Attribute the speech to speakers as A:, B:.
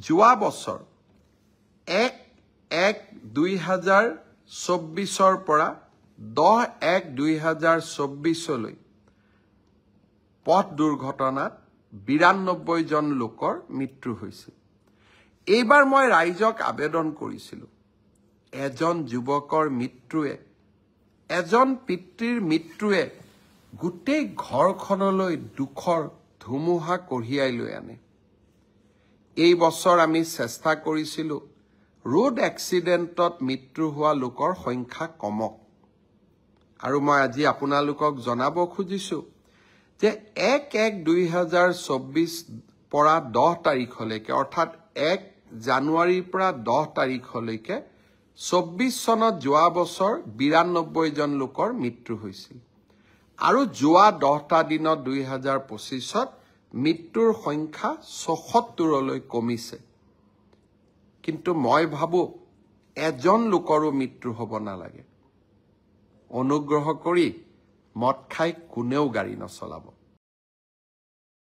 A: যোৱা বছৰ 1-1-2024 পৰা 10-1-2024 পথ দুৰ্ঘটনাত 92 জন লোকৰ মৃত্যু হৈছিল। এইবাৰ মই ৰাইজক আবেদন কৰিছিলো, এজন যুৱকৰ মৃত্যুৱে, এজন পিতৃৰ মৃত্যুৱে গোটেই ঘৰখনলৈ দুখৰ ধুমুহা কঢ়িয়াই লৈ আনে। এই বছৰ আমি চেষ্টা কৰিছিলো ৰোড এক্সিডেণ্টত মৃত্যু হোৱা লোকৰ সংখ্যা কমক। আৰু মই আজি আপোনালোকক জনাব খুজিছো যে 1-1-2024 পৰা 10 তাৰিখলৈকে, অৰ্থাৎ 1 জানুৱাৰীৰ পৰা 10 তাৰিখলৈকে 24 চনত যোৱা বছৰ 92 জন লোকৰ মৃত্যু হৈছিল। আৰু যোৱা 10টা দিনত 2025ত মৃত্যুৰ সংখ্যা 76লৈ কমিছে। কিন্তু মই ভাবো এজন লোকৰো মৃত্যু হ'ব নালাগে। অনুগ্ৰহ কৰি মদ খাই কোনেও গাড়ী নচলাব।